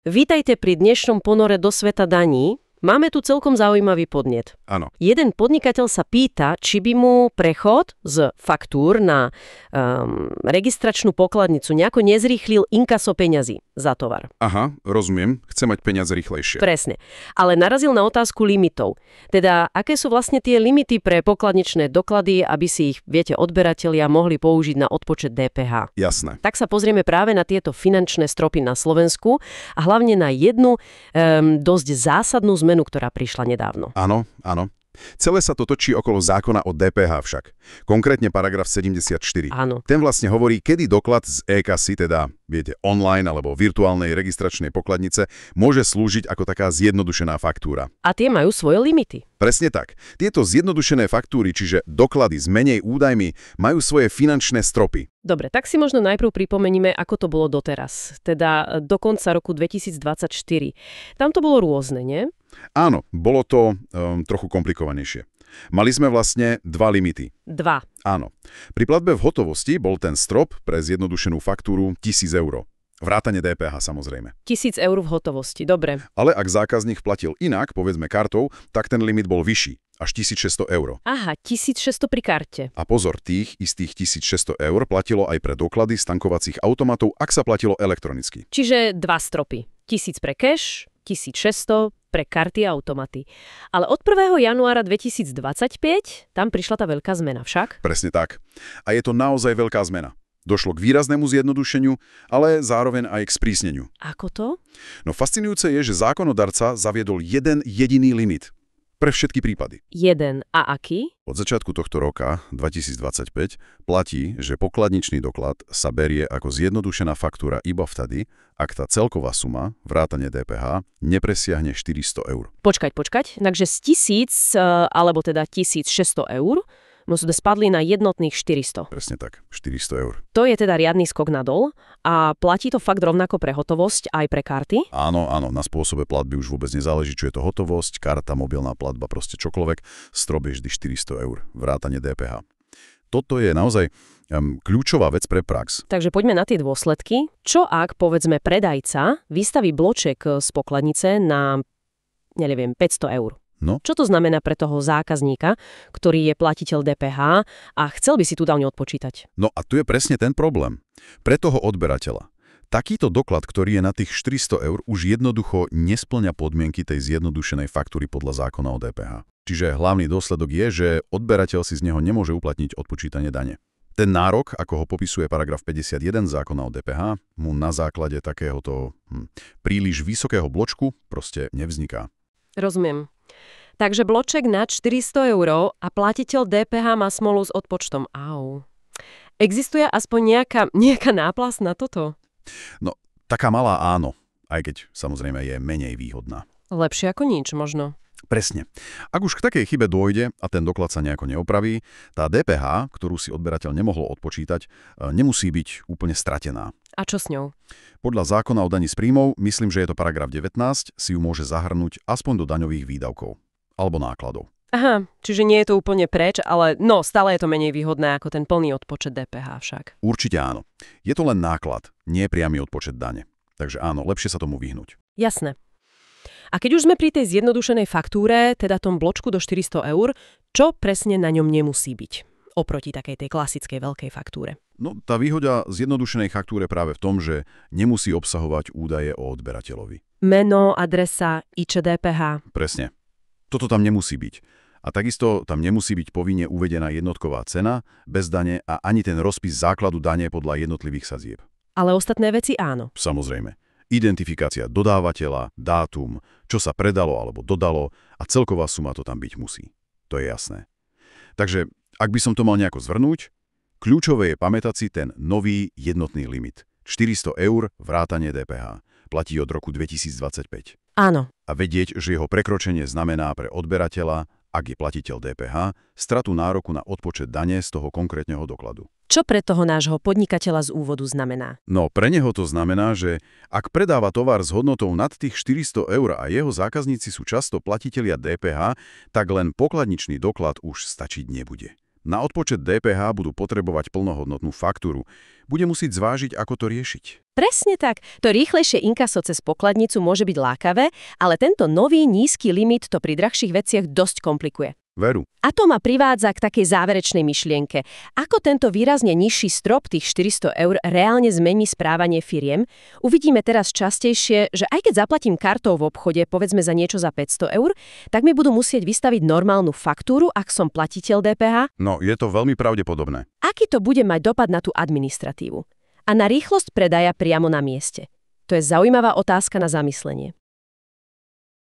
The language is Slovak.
Vítajte pri dnešnom ponore do sveta daní. Máme tu celkom zaujímavý podnet. Áno. Jeden podnikateľ sa pýta, či by mu prechod z faktúr na registračnú pokladnicu nejako nezrýchlil inkaso peňazí za tovar. Aha, rozumiem. Chce mať peniaze rýchlejšie. Presne. Ale narazil na otázku limitov. Teda, aké sú vlastne tie limity pre pokladničné doklady, aby si ich, viete, odberatelia mohli použiť na odpočet DPH. Jasné. Tak sa pozrieme práve na tieto finančné stropy na Slovensku a hlavne na jednu dosť zásadnú zmenu, ktorá prišla nedávno. Áno, áno. Celé sa to točí okolo zákona o DPH však. Konkrétne paragraf 74. Áno. Ten vlastne hovorí, kedy doklad z e-kasy, teda viete, online alebo virtuálnej registračnej pokladnice, môže slúžiť ako taká zjednodušená faktúra. A tie majú svoje limity. Presne tak. Tieto zjednodušené faktúry, čiže doklady s menej údajmi, majú svoje finančné stropy. Dobre, tak si možno najprv pripomeníme, ako to bolo doteraz. Teda do konca roku 2024. Tam to bolo rôzne, nie? Áno, bolo to trochu komplikovanejšie. Mali sme vlastne dva limity. Dva. Áno. Pri platbe v hotovosti bol ten strop pre zjednodušenú faktúru 1000 eur. Vrátane DPH samozrejme. 1000 eur v hotovosti, dobre. Ale ak zákazník platil inak, povedzme kartou, tak ten limit bol vyšší, až 1600 eur. Aha, 1600 pri karte. A pozor, tých istých 1600 eur platilo aj pre doklady z tankovacích automatov, ak sa platilo elektronicky. Čiže dva stropy. 1000 pre cash, 1600 pre karty a automaty. Ale od 1. januára 2025 tam prišla tá veľká zmena však? Presne tak. A je to naozaj veľká zmena. Došlo k výraznému zjednodušeniu, ale zároveň aj k sprísneniu. Ako to? No fascinujúce je, že zákonodarca zaviedol jeden jediný limit. Pre všetky prípady. Jeden. A aký? Od začiatku tohto roka, 2025, platí, že pokladničný doklad sa berie ako zjednodušená faktúra iba vtedy, ak tá celková suma, vrátane DPH, nepresiahne 400 eur. Počkať. Takže z 1000, alebo teda 1600 eur, sme spadli na jednotných 400. Presne tak, 400 eur. To je teda riadny skok nadol a platí to fakt rovnako pre hotovosť aj pre karty? Áno, na spôsobe platby už vôbec nezáleží, čo je to hotovosť, karta, mobilná platba, proste čokoľvek, strop je vždy 400 eur, vrátane DPH. Toto je naozaj kľúčová vec pre prax. Takže poďme na tie dôsledky. Čo ak, povedzme, predajca vystaví bloček z pokladnice na, 500 eur? No? Čo to znamená pre toho zákazníka, ktorý je platiteľ DPH a chcel by si tú daň odpočítať? No a tu je presne ten problém. Pre toho odberateľa. Takýto doklad, ktorý je na tých 400 eur, už jednoducho nespĺňa podmienky tej zjednodušenej faktúry podľa zákona o DPH. Čiže hlavný dôsledok je, že odberateľ si z neho nemôže uplatniť odpočítanie dane. Ten nárok, ako ho popisuje paragraf 51 zákona o DPH, mu na základe takéhoto príliš vysokého bločku proste nevzniká. Rozumiem. Takže bloček nad 400 eur a platiteľ DPH má smolu s odpočtom. Au. Existuje aspoň nejaká náplasť na toto? No, taká malá áno, aj keď samozrejme je menej výhodná. Lepšie ako nič možno. Presne. Ak už k takej chybe dôjde a ten doklad sa nejako neopraví, tá DPH, ktorú si odberateľ nemohol odpočítať, nemusí byť úplne stratená. A čo s ňou? Podľa zákona o daní z príjmov, myslím, že je to paragraf 19, si ju môže zahrnúť aspoň do daňových výdavkov alebo nákladov. Aha, čiže nie je to úplne preč, ale stále je to menej výhodné ako ten plný odpočet DPH však. Určite áno. Je to len náklad, nie priamy odpočet dane. Takže áno, lepšie sa tomu vyhnúť. Jasné. A keď už sme pri tej zjednodušenej faktúre, teda tom bločku do 400 eur, čo presne na ňom nemusí byť oproti takej tej klasickej veľkej faktúre? No, tá výhoda zjednodušenej faktúre práve v tom, že nemusí obsahovať údaje o odberateľovi. Meno, adresa, IČ DPH. Presne. Toto tam nemusí byť. A takisto tam nemusí byť povinne uvedená jednotková cena, bez dane a ani ten rozpis základu dane podľa jednotlivých sadzieb. Ale ostatné veci áno. Samozrejme. Identifikácia dodávateľa, dátum, čo sa predalo alebo dodalo a celková suma to tam byť musí. To je jasné. Takže, ak by som to mal nejako zvrnúť, kľúčové je pamätať si ten nový jednotný limit. 400 eur vrátane DPH. Platí od roku 2025. Áno. A vedieť, že jeho prekročenie znamená pre odberateľa, ak je platiteľ DPH, stratu nároku na odpočet dane z toho konkrétneho dokladu. Čo pre toho nášho podnikateľa z úvodu znamená? No, pre neho to znamená, že ak predáva tovar s hodnotou nad tých 400 eur a jeho zákazníci sú často platitelia DPH, tak len pokladničný doklad už stačiť nebude. Na odpočet DPH budú potrebovať plnohodnotnú faktúru. Bude musieť zvážiť, ako to riešiť. Presne tak. To rýchlejšie inkaso cez pokladnicu môže byť lákavé, ale tento nový nízky limit to pri drahších veciach dosť komplikuje. Veru. A to ma privádza k takej záverečnej myšlienke. Ako tento výrazne nižší strop tých 400 eur reálne zmení správanie firiem? Uvidíme teraz častejšie, že aj keď zaplatím kartou v obchode, povedzme za niečo za 500 eur, tak mi budú musieť vystaviť normálnu faktúru, ak som platiteľ DPH. No, je to veľmi pravdepodobné. Aký to bude mať dopad na tú administratívu? A na rýchlosť predaja priamo na mieste? To je zaujímavá otázka na zamyslenie.